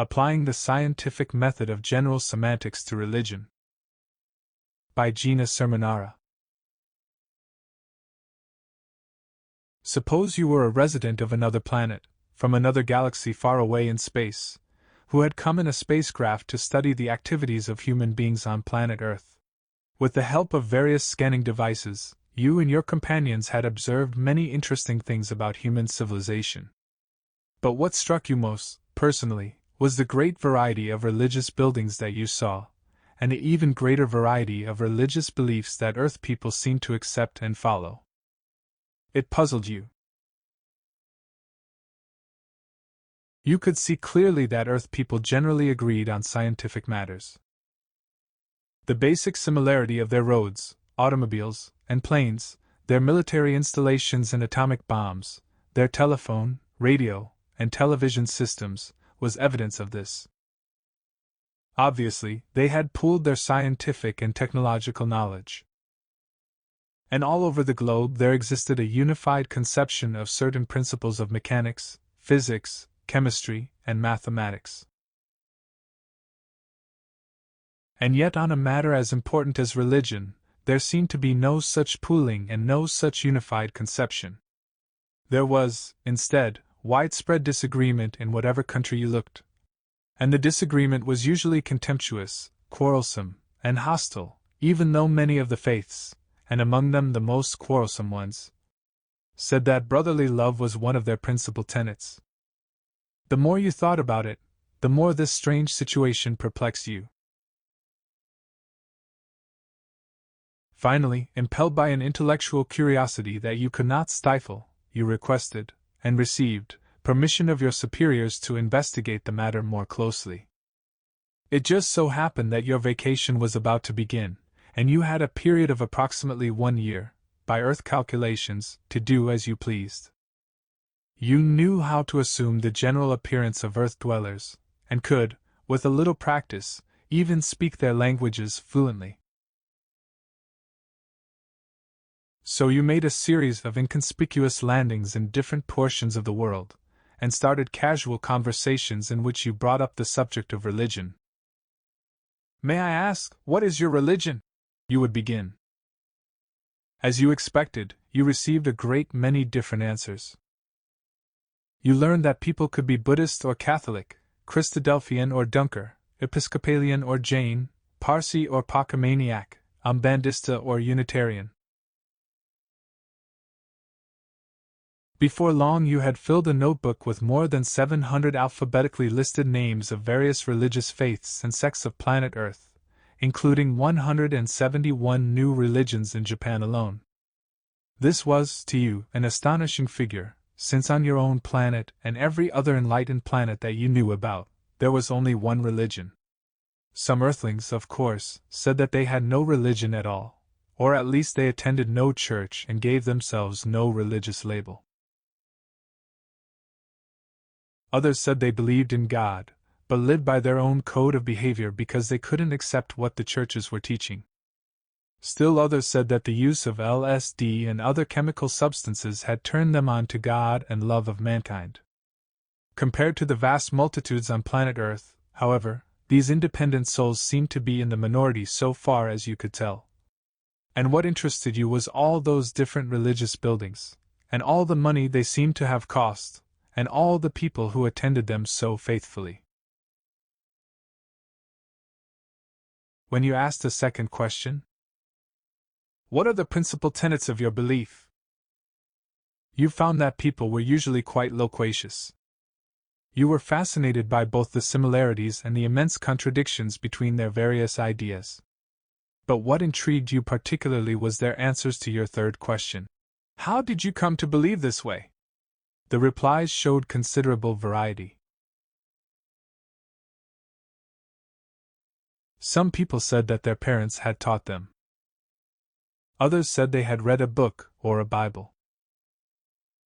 Applying the Scientific Method of General Semantics to Religion. By GINA CERMINARA. Suppose you were a resident of another planet, from another galaxy far away in space, who had come in a spacecraft to study the activities of human beings on planet Earth. With the help of various scanning devices, you and your companions had observed many interesting things about human civilization. But what struck you most, personally, was the great variety of religious buildings that you saw, and the even greater variety of religious beliefs that Earth people seemed to accept and follow. It puzzled you. You could see clearly that Earth people generally agreed on scientific matters. The basic similarity of their roads, automobiles, and planes, their military installations and atomic bombs, their telephone, radio, and television systems, was evidence of this. Obviously, they had pooled their scientific and technological knowledge. And all over the globe there existed a unified conception of certain principles of mechanics, physics, chemistry, and mathematics. And yet, on a matter as important as religion, there seemed to be no such pooling and no such unified conception. There was, instead, widespread disagreement in whatever country you looked. And the disagreement was usually contemptuous, quarrelsome, and hostile, even though many of the faiths, and among them the most quarrelsome ones, said that brotherly love was one of their principal tenets. The more you thought about it, the more this strange situation perplexed you. Finally, impelled by an intellectual curiosity that you could not stifle, you requested, and received, permission of your superiors to investigate the matter more closely. It just so happened that your vacation was about to begin, and you had a period of approximately 1 year, by Earth calculations, to do as you pleased. You knew how to assume the general appearance of Earth dwellers, and could, with a little practice, even speak their languages fluently. So you made a series of inconspicuous landings in different portions of the world, and started casual conversations in which you brought up the subject of religion. "May I ask, what is your religion?" you would begin. As you expected, you received a great many different answers. You learned that people could be Buddhist or Catholic, Christadelphian or Dunker, Episcopalian or Jain, Parsi or Pachamaniac, Umbandista or Unitarian. Before long you had filled a notebook with more than 700 alphabetically listed names of various religious faiths and sects of planet Earth, including 171 new religions in Japan alone. This was, to you, an astonishing figure, since on your own planet and every other enlightened planet that you knew about, there was only one religion. Some Earthlings, of course, said that they had no religion at all, or at least they attended no church and gave themselves no religious label. Others said they believed in God, but lived by their own code of behavior because they couldn't accept what the churches were teaching. Still others said that the use of LSD and other chemical substances had turned them on to God and love of mankind. Compared to the vast multitudes on planet Earth, however, these independent souls seemed to be in the minority so far as you could tell. And what interested you was all those different religious buildings, and all the money they seemed to have cost, and all the people who attended them so faithfully. When you asked a second question, "What are the principal tenets of your belief?" you found that people were usually quite loquacious. You were fascinated by both the similarities and the immense contradictions between their various ideas. But what intrigued you particularly was their answers to your third question. "How did you come to believe this way?" The replies showed considerable variety. Some people said that their parents had taught them. Others said they had read a book or a Bible.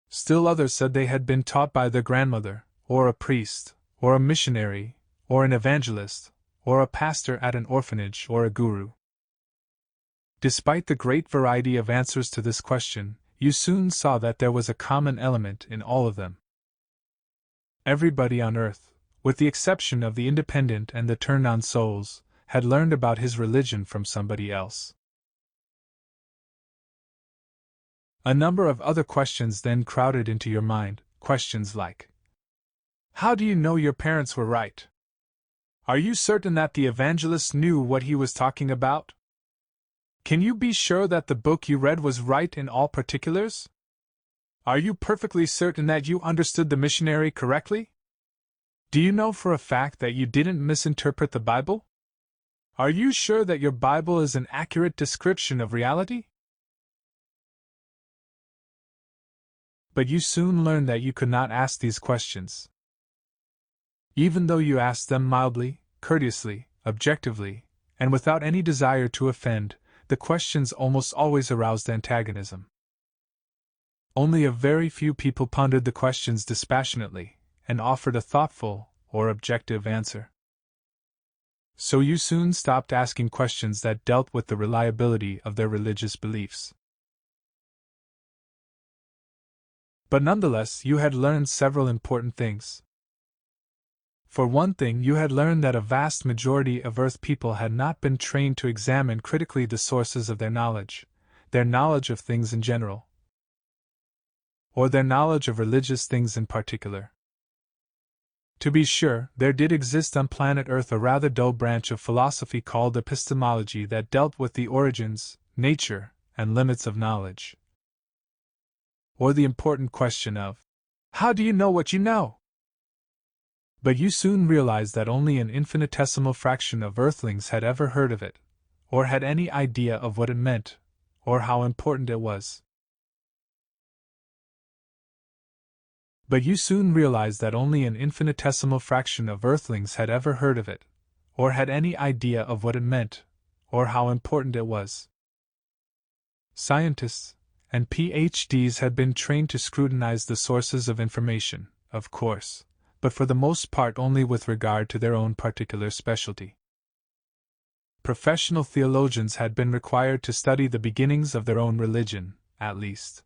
Still others said they had been taught by their grandmother, or a priest, or a missionary, or an evangelist, or a pastor at an orphanage or a guru. Despite the great variety of answers to this question, you soon saw that there was a common element in all of them. Everybody on Earth, with the exception of the independent and the turned-on souls, had learned about his religion from somebody else. A number of other questions then crowded into your mind, questions like: how do you know your parents were right? Are you certain that the evangelist knew what he was talking about? Can you be sure that the book you read was right in all particulars? Are you perfectly certain that you understood the missionary correctly? Do you know for a fact that you didn't misinterpret the Bible? Are you sure that your Bible is an accurate description of reality? But you soon learned that you could not ask these questions. Even though you asked them mildly, courteously, objectively, and without any desire to offend, the questions almost always aroused antagonism. Only a very few people pondered the questions dispassionately, and offered a thoughtful, or objective answer. So you soon stopped asking questions that dealt with the reliability of their religious beliefs. But nonetheless, you had learned several important things. For one thing, you had learned that a vast majority of Earth people had not been trained to examine critically the sources of their knowledge of things in general, or their knowledge of religious things in particular. To be sure, there did exist on planet Earth a rather dull branch of philosophy called epistemology that dealt with the origins, nature, and limits of knowledge. Or the important question of, how do you know what you know? But you soon realized that only an infinitesimal fraction of Earthlings had ever heard of it, or had any idea of what it meant, or how important it was. But you soon realized that only an infinitesimal fraction of Earthlings had ever heard of it, or had any idea of what it meant, or how important it was. Scientists and PhDs had been trained to scrutinize the sources of information, of course, but for the most part only with regard to their own particular specialty. Professional theologians had been required to study the beginnings of their own religion, at least.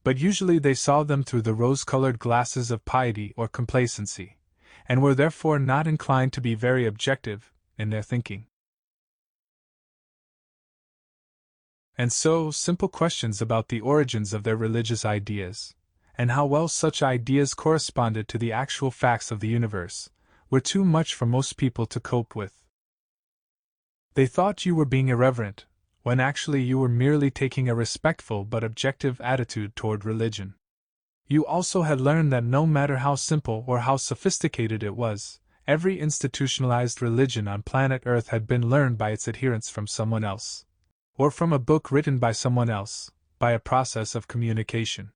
But usually they saw them through the rose-colored glasses of piety or complacency, and were therefore not inclined to be very objective in their thinking. And so, simple questions about the origins of their religious ideas, and how well such ideas corresponded to the actual facts of the universe, were too much for most people to cope with. They thought you were being irreverent, when actually you were merely taking a respectful but objective attitude toward religion. You also had learned that no matter how simple or how sophisticated it was, every institutionalized religion on planet Earth had been learned by its adherents from someone else, or from a book written by someone else, by a process of communication.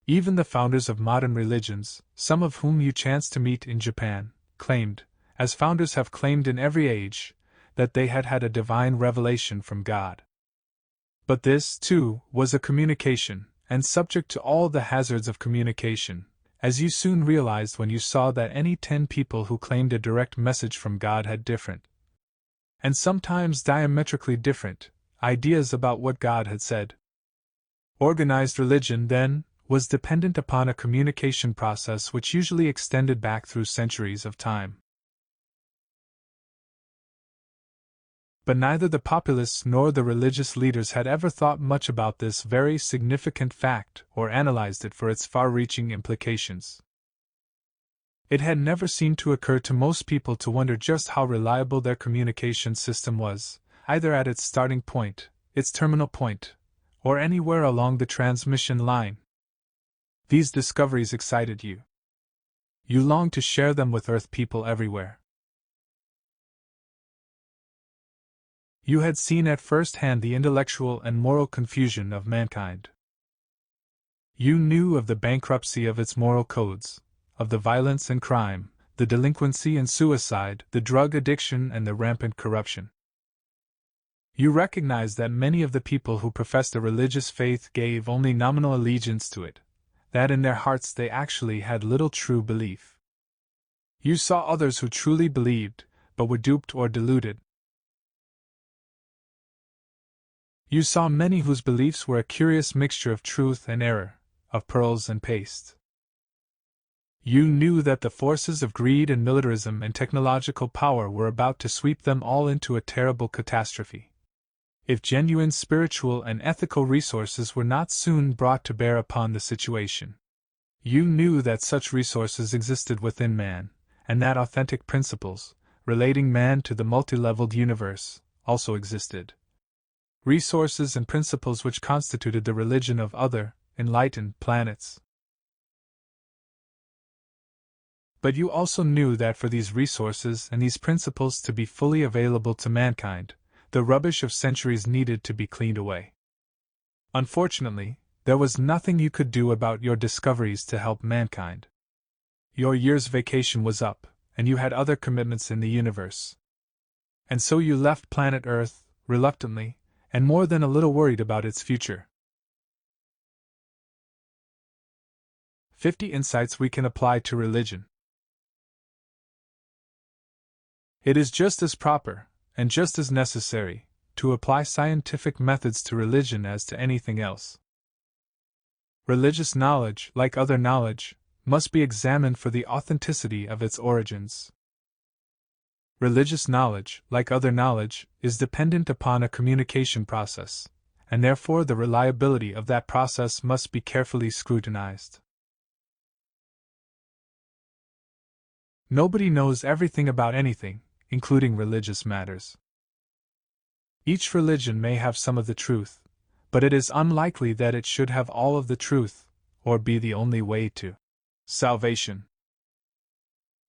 Even the founders of modern religions, some of whom you chanced to meet in Japan, claimed, as founders have claimed in every age, that they had had a divine revelation from God. But this, too, was a communication, and subject to all the hazards of communication, as you soon realized when you saw that any 10 people who claimed a direct message from God had different, and sometimes diametrically different, ideas about what God had said. Organized religion, then, was dependent upon a communication process which usually extended back through centuries of time. But neither the populace nor the religious leaders had ever thought much about this very significant fact or analyzed it for its far-reaching implications. It had never seemed to occur to most people to wonder just how reliable their communication system was, either at its starting point, its terminal point, or anywhere along the transmission line. These discoveries excited you. You longed to share them with Earth people everywhere. You had seen at first hand the intellectual and moral confusion of mankind. You knew of the bankruptcy of its moral codes, of the violence and crime, the delinquency and suicide, the drug addiction and the rampant corruption. You recognized that many of the people who professed a religious faith gave only nominal allegiance to it, that in their hearts they actually had little true belief. You saw others who truly believed, but were duped or deluded. You saw many whose beliefs were a curious mixture of truth and error, of pearls and paste. You knew that the forces of greed and militarism and technological power were about to sweep them all into a terrible catastrophe, if genuine spiritual and ethical resources were not soon brought to bear upon the situation. You knew that such resources existed within man, and that authentic principles, relating man to the multi-leveled universe, also existed. Resources and principles which constituted the religion of other, enlightened planets. But you also knew that for these resources and these principles to be fully available to mankind, the rubbish of centuries needed to be cleaned away. Unfortunately, there was nothing you could do about your discoveries to help mankind. Your year's vacation was up, and you had other commitments in the universe. And so you left planet Earth, reluctantly, and more than a little worried about its future. 50 insights we can apply to religion. It is just as proper, and just as necessary, to apply scientific methods to religion as to anything else. Religious knowledge, like other knowledge, must be examined for the authenticity of its origins. Religious knowledge, like other knowledge, is dependent upon a communication process, and therefore the reliability of that process must be carefully scrutinized. Nobody knows everything about anything, including religious matters. Each religion may have some of the truth, but it is unlikely that it should have all of the truth, or be the only way to salvation.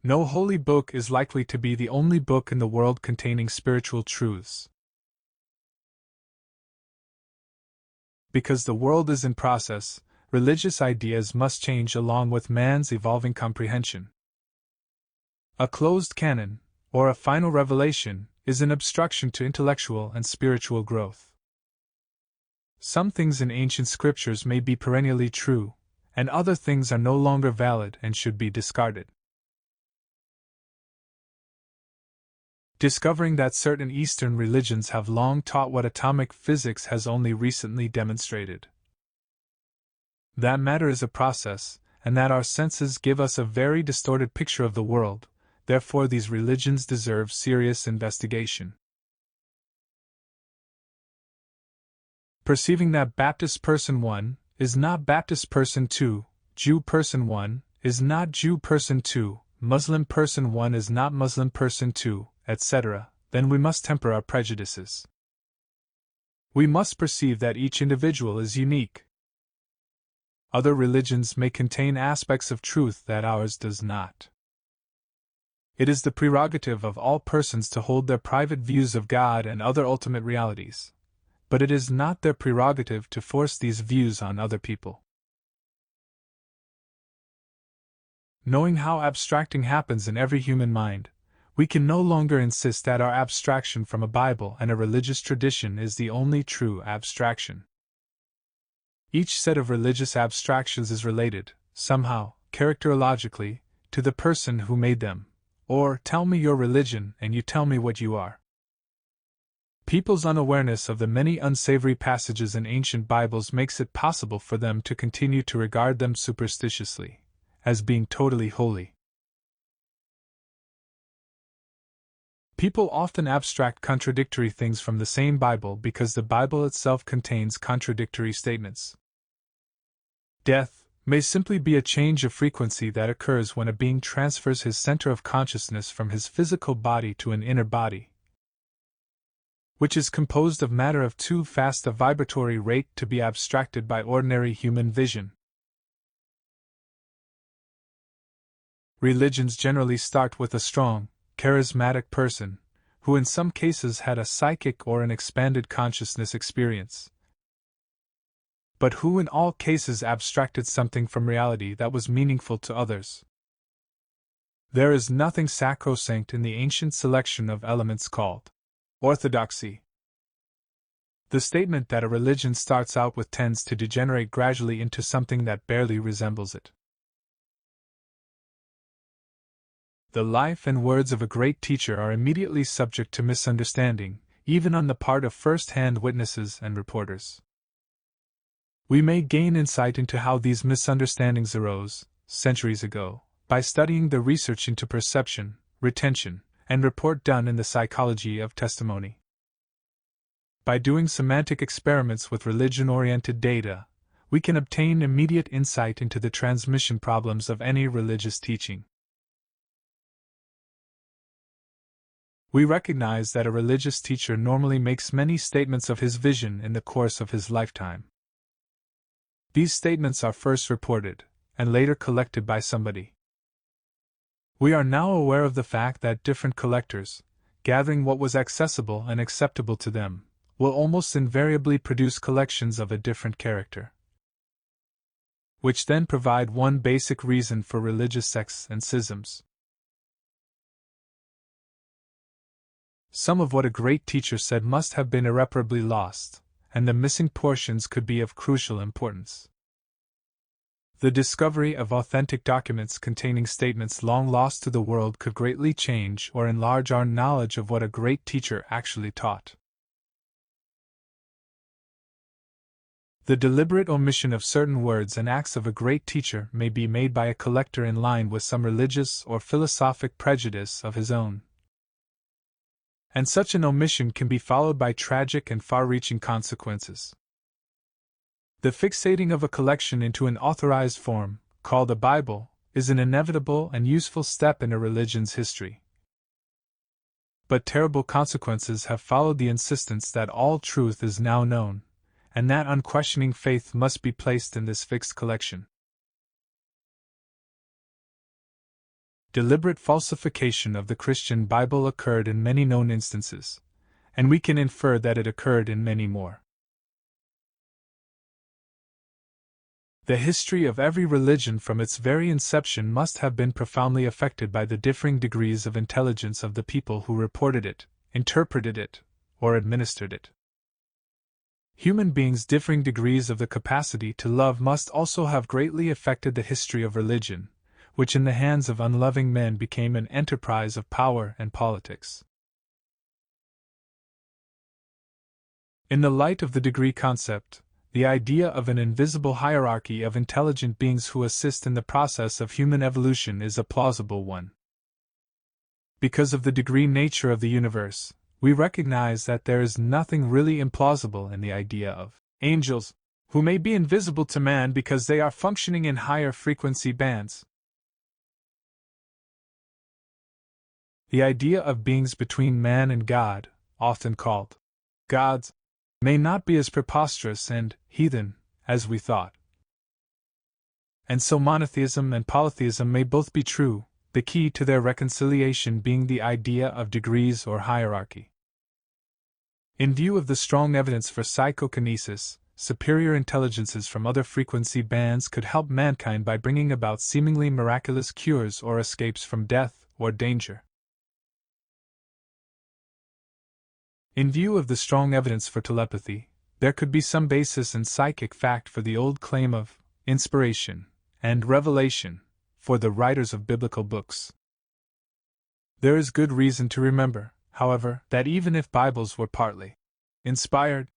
No holy book is likely to be the only book in the world containing spiritual truths. Because the world is in process, religious ideas must change along with man's evolving comprehension. A closed canon, or a final revelation, is an obstruction to intellectual and spiritual growth. Some things in ancient scriptures may be perennially true, and other things are no longer valid and should be discarded. Discovering that certain Eastern religions have long taught what atomic physics has only recently demonstrated. That matter is a process, and that our senses give us a very distorted picture of the world. Therefore, these religions deserve serious investigation. Perceiving that Baptist person 1 is not Baptist person 2, Jew person 1 is not Jew person 2, Muslim person 1 is not Muslim person 2, etc., then we must temper our prejudices. We must perceive that each individual is unique. Other religions may contain aspects of truth that ours does not. It is the prerogative of all persons to hold their private views of God and other ultimate realities, but it is not their prerogative to force these views on other people. Knowing how abstracting happens in every human mind, we can no longer insist that our abstraction from a Bible and a religious tradition is the only true abstraction. Each set of religious abstractions is related, somehow, characterologically, to the person who made them. Or, tell me your religion and you tell me what you are. People's unawareness of the many unsavory passages in ancient Bibles makes it possible for them to continue to regard them superstitiously, as being totally holy. People often abstract contradictory things from the same Bible because the Bible itself contains contradictory statements. Death may simply be a change of frequency that occurs when a being transfers his center of consciousness from his physical body to an inner body, which is composed of matter of too fast a vibratory rate to be abstracted by ordinary human vision. Religions generally start with a strong, charismatic person, who in some cases had a psychic or an expanded consciousness experience, but who in all cases abstracted something from reality that was meaningful to others. There is nothing sacrosanct in the ancient selection of elements called orthodoxy. The statement that a religion starts out with tends to degenerate gradually into something that barely resembles it. The life and words of a great teacher are immediately subject to misunderstanding, even on the part of first-hand witnesses and reporters. We may gain insight into how these misunderstandings arose, centuries ago, by studying the research into perception, retention, and report done in the psychology of testimony. By doing semantic experiments with religion-oriented data, we can obtain immediate insight into the transmission problems of any religious teaching. We recognize that a religious teacher normally makes many statements of his vision in the course of his lifetime. These statements are first reported, and later collected by somebody. We are now aware of the fact that different collectors, gathering what was accessible and acceptable to them, will almost invariably produce collections of a different character, which then provide one basic reason for religious sects and schisms. Some of what a great teacher said must have been irreparably lost, and the missing portions could be of crucial importance. The discovery of authentic documents containing statements long lost to the world could greatly change or enlarge our knowledge of what a great teacher actually taught. The deliberate omission of certain words and acts of a great teacher may be made by a collector in line with some religious or philosophic prejudice of his own. And such an omission can be followed by tragic and far-reaching consequences. The fixating of a collection into an authorized form, called a Bible, is an inevitable and useful step in a religion's history. But terrible consequences have followed the insistence that all truth is now known, and that unquestioning faith must be placed in this fixed collection. Deliberate falsification of the Christian Bible occurred in many known instances, and we can infer that it occurred in many more. The history of every religion from its very inception must have been profoundly affected by the differing degrees of intelligence of the people who reported it, interpreted it, or administered it. Human beings' differing degrees of the capacity to love must also have greatly affected the history of religion, which in the hands of unloving men became an enterprise of power and politics. In the light of the degree concept, the idea of an invisible hierarchy of intelligent beings who assist in the process of human evolution is a plausible one. Because of the degree nature of the universe, we recognize that there is nothing really implausible in the idea of angels, who may be invisible to man because they are functioning in higher frequency bands. The idea of beings between man and God, often called gods, may not be as preposterous and heathen as we thought. And so monotheism and polytheism may both be true, the key to their reconciliation being the idea of degrees or hierarchy. In view of the strong evidence for psychokinesis, superior intelligences from other frequency bands could help mankind by bringing about seemingly miraculous cures or escapes from death or danger. In view of the strong evidence for telepathy, there could be some basis in psychic fact for the old claim of inspiration and revelation for the writers of biblical books. There is good reason to remember, however, that even if Bibles were partly inspired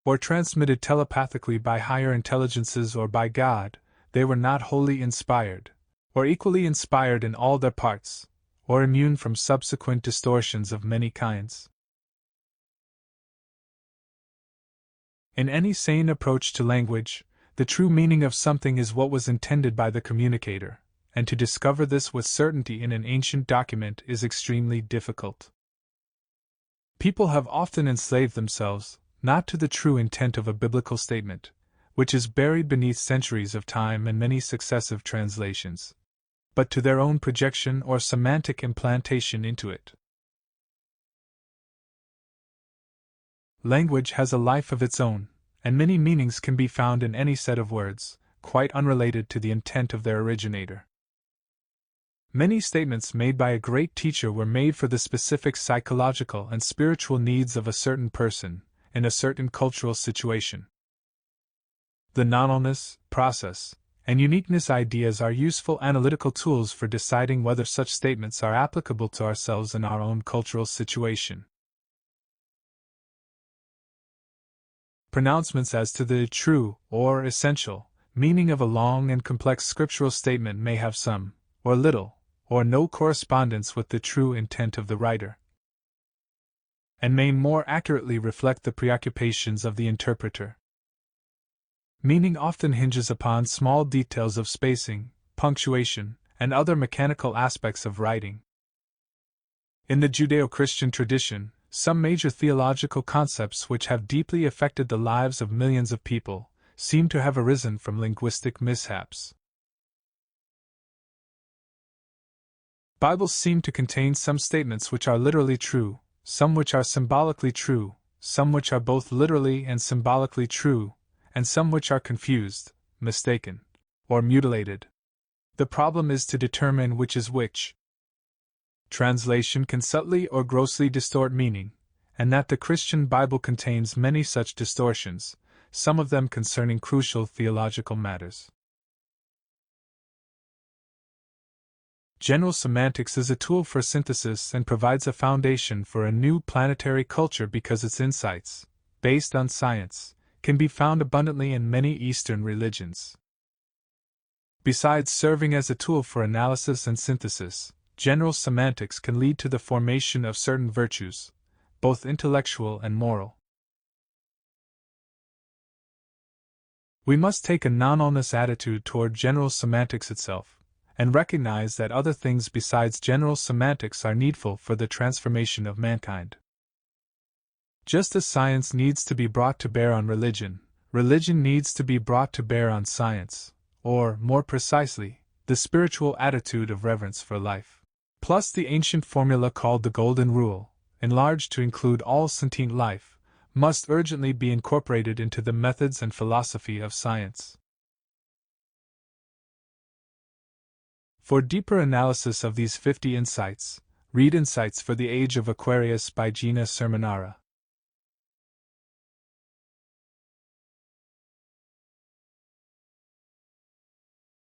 or transmitted telepathically by higher intelligences or by God, they were not wholly inspired, or equally inspired in all their parts, or immune from subsequent distortions of many kinds. In any sane approach to language, the true meaning of something is what was intended by the communicator, and to discover this with certainty in an ancient document is extremely difficult. People have often enslaved themselves, not to the true intent of a biblical statement, which is buried beneath centuries of time and many successive translations, but to their own projection or semantic implantation into it. Language has a life of its own, and many meanings can be found in any set of words, quite unrelated to the intent of their originator. Many statements made by a great teacher were made for the specific psychological and spiritual needs of a certain person, in a certain cultural situation. The non-allness, process, and uniqueness ideas are useful analytical tools for deciding whether such statements are applicable to ourselves in our own cultural situation. Pronouncements as to the true, or essential, meaning of a long and complex scriptural statement may have some, or little, or no correspondence with the true intent of the writer, and may more accurately reflect the preoccupations of the interpreter. Meaning often hinges upon small details of spacing, punctuation, and other mechanical aspects of writing. In the Judeo-Christian tradition, some major theological concepts which have deeply affected the lives of millions of people seem to have arisen from linguistic mishaps. Bibles seem to contain some statements which are literally true, some which are symbolically true, some which are both literally and symbolically true, and some which are confused, mistaken, or mutilated. The problem is to determine which is which. Translation can subtly or grossly distort meaning, and that the Christian Bible contains many such distortions, some of them concerning crucial theological matters. General Semantics is a tool for synthesis and provides a foundation for a new planetary culture because its insights, based on science, can be found abundantly in many Eastern religions. Besides serving as a tool for analysis and synthesis, General Semantics can lead to the formation of certain virtues, both intellectual and moral. We must take a non-allness attitude toward General Semantics itself, and recognize that other things besides General Semantics are needful for the transformation of mankind. Just as science needs to be brought to bear on religion, religion needs to be brought to bear on science, or, more precisely, the spiritual attitude of reverence for life. Plus the ancient formula called the Golden Rule, enlarged to include all sentient life, must urgently be incorporated into the methods and philosophy of science. For deeper analysis of these 50 insights, read Insights for the Age of Aquarius by GINA CERMINARA.